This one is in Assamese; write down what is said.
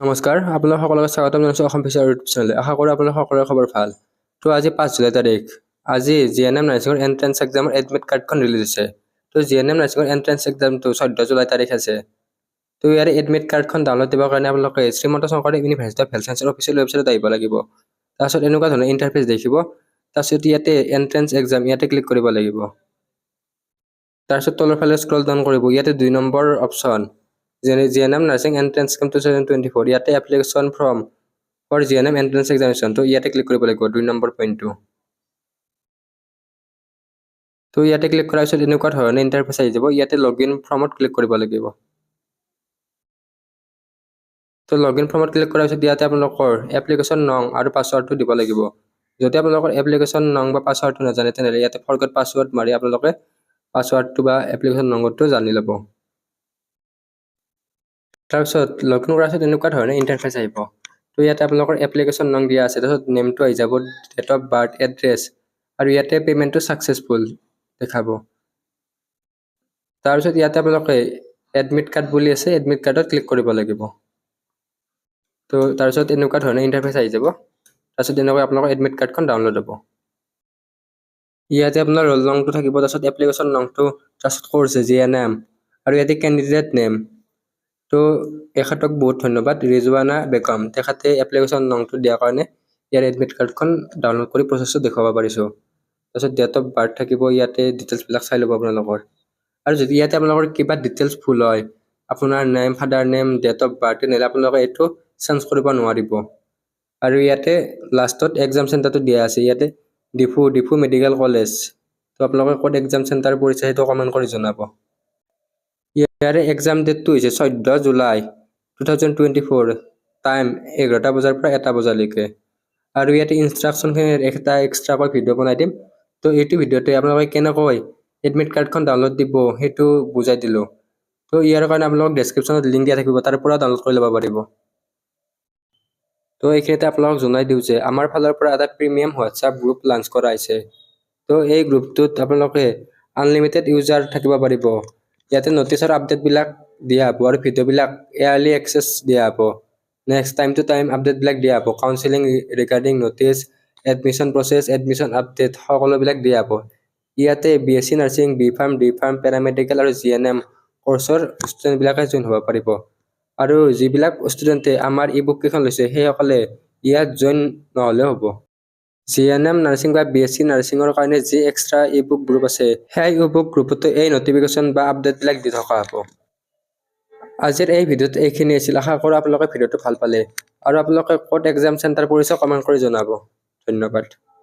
নমস্কাৰ, আপোনালোক সকলোকে স্বাগতম জনাইছোঁ অসম ফিচাৰ ইউটিউব চেনেললৈ। আশা কৰোঁ আপোনালোক সকলোৰে খবৰ ভাল। তো আজি 5 জুলাই তাৰিখ। আজি জিএনএম নাৰ্ছিঙৰ এণ্ট্ৰেন্স এক্সামৰ এডমিট কাৰ্ডখন ৰিলিজ হৈছে। তো জিএনএম নাৰ্ছিঙৰ এণ্ট্ৰেন্স এক্সামটো 14 জুলাই তাৰিখ আছে। তো ইয়াৰ এডমিট কাৰ্ডখন ডাউনলোড দিবৰ কাৰণে আপোনালোকে Srimanta Sankardev university of health ছায়েন্সৰ অফিচিয়েল ৱেবছাইটত আহিব লাগিব। তাৰপিছত এনেকুৱা ধৰণৰ ইণ্টাৰফেচ দেখিব। তাৰপিছত ইয়াতে এণ্ট্ৰেন্স এক্সাম ইয়াতে ক্লিক কৰিব লাগিব। তাৰপিছত তলৰ ফালে স্ক্ৰল ডাউন কৰিব। ইয়াতে 2 number option GNM nursing entrance exam 2024 ইয়াতে application form for GNM entrance examination তো ইয়াতে ক্লিক কৰিব লাগিব 2 নম্বৰ পইণ্টটো। তো ইয়াতে ক্লিক কৰাৰ পিছত এনেকুৱা ধৰণৰ ইণ্টাৰফেচ আহি যাব। ইয়াতে লগইন ফৰ্মত ক্লিক কৰিব লাগিব। তো লগইন ফৰ্মত ক্লিক কৰাৰ পিছত ইয়াতে আপোনালোকৰ এপ্লিকেশ্যন নং আৰু পাছৱৰ্ডটো দিব লাগিব। যদি আপোনালোকৰ এপ্লিকেশ্যন নং বা পাছৱৰ্ডটো নাজানে তেনেহ'লে ইয়াতে ফৰগট পাছৱৰ্ড মাৰি আপোনালোকে পাছৱৰ্ডটো বা এপ্লিকেশ্যন নম্বৰটো জানি ল'ব। তাৰপিছত লগইন কৰাৰ পিছত এনেকুৱা ধৰণৰ ইণ্টাৰফেচ আহিব। তো ইয়াতে আপোনালোকৰ এপ্লিকেশ্যন নং দিয়া আছে। তাৰপিছত নেমটো আহি যাব, ডেট অফ বাৰ্থ, এড্ৰেছ আৰু ইয়াতে পে'মেণ্টটো ছাকচেছফুল দেখাব। তাৰপিছত ইয়াতে আপোনালোকে এডমিট কাৰ্ড বুলি আছে, এডমিট কাৰ্ডত ক্লিক কৰিব লাগিব। তো তাৰপিছত এনেকুৱা ধৰণৰ ইণ্টাৰফেচ আহি যাব। তাৰপিছত এনেকৈ আপোনালোকৰ এডমিট কাৰ্ডখন ডাউনলোড হ'ব। ইয়াতে আপোনাৰ ৰোল নংটো থাকিব, তাৰপিছত এপ্লিকেশ্যন নংটো, তাৰপিছত কোৰ্ছ জিএনএম আৰু ইয়াতে কেণ্ডিডেট নেম। তো এখেতক বহুত ধন্যবাদ, ৰিজৱানা বেগম। তেখেতে এপ্লিকেশ্যন নংটো দিয়াৰ কাৰণে ইয়াৰ এডমিট কাৰ্ডখন ডাউনলোড কৰি প্ৰচেছটো দেখুৱাব পাৰিছোঁ। তাৰপিছত ডেট অফ বাৰ্থ থাকিব, ইয়াতে ডিটেইলছবিলাক চাই ল'ব আপোনালোকৰ। আৰু যদি ইয়াতে আপোনালোকৰ কিবা ডিটেইলছ ভুল হয়, আপোনাৰ name, father name, date of birth, তেনেহ'লে আপোনালোকে এইটো চেঞ্জ কৰিব নোৱাৰিব। আৰু ইয়াতে লাষ্টত এক্সাম চেণ্টাৰটো দিয়া আছে, ইয়াতে ডিফু মেডিকেল কলেজ। তো আপোনালোকে ক'ত এক্সাম চেণ্টাৰ পৰিছে সেইটো কমেণ্ট কৰি জনাব। ইয়াৰে এক্সাম ডেটটো হৈছে 14 জুলাই 2024, টাইম 11টা বজাৰ পৰা 1টা বজালৈকে। আৰু ইয়াতে ইনষ্ট্ৰাকশ্যনখিনিৰ এটা এক্সট্ৰাকৈ ভিডিঅ' বনাই দিম। তো এইটো ভিডিঅ'তে আপোনালোকে কেনেকৈ এডমিট কাৰ্ডখন ডাউনলোড দিব সেইটো বুজাই দিলোঁ। তো ইয়াৰ কাৰণে আপোনালোকক ডেছক্ৰিপশ্যনত লিংক দিয়া থাকিব, তাৰ পৰা ডাউনলোড কৰি ল'ব পাৰিব। তো এইখিনিতে আপোনালোকক জনাই দিওঁ যে আমাৰ ফালৰ পৰা এটা প্ৰিমিয়াম হোৱাটছআপ গ্ৰুপ লঞ্চ কৰা হৈছে। তো এই গ্ৰুপটোত আপোনালোকে আনলিমিটেড ইউজাৰ থাকিব পাৰিব। ইয়াতে নটিচৰ আপডেটবিলাক দিয়া হ'ব আৰু ভিডিঅ'বিলাক এয়াৰলি এক্সেছ দিয়া হ'ব। নেক্সট টাইম টু টাইম আপডেটবিলাক দিয়া হ'ব। Counselling regarding notice, admission process, admission update সকলোবিলাক দিয়া হ'ব। ইয়াতে BSc nursing, B.Pharm, D.Pharm, paramedical আৰু জিএনএম কৰ্চৰ ষ্টুডেণ্টবিলাকে জইন হ'ব পাৰিব। আৰু যিবিলাক ষ্টুডেণ্টে আমাৰ ই বুক কেইখন লৈছে সেইসকলে ইয়াত জইন নহ'লেও হ'ব। জিএনএম নাৰ্ছিং বা BSc নাৰ্ছিঙৰ কাৰণে যি এক্সট্ৰা ই বুক গ্ৰুপ আছে, সেই ই বুক গ্ৰুপতো এই নটিফিকেশ্যন বা আপডেটবিলাক দি থকা হ'ব। আজিৰ এই ভিডিঅ'ত এইখিনি আছিল। আশা কৰোঁ আপোনালোকে ভিডিঅ'টো ভাল পালে। আৰু আপোনালোকে ক'ত এক্সাম চেণ্টাৰ পৰিছে কমেণ্ট কৰি জনাব। ধন্যবাদ।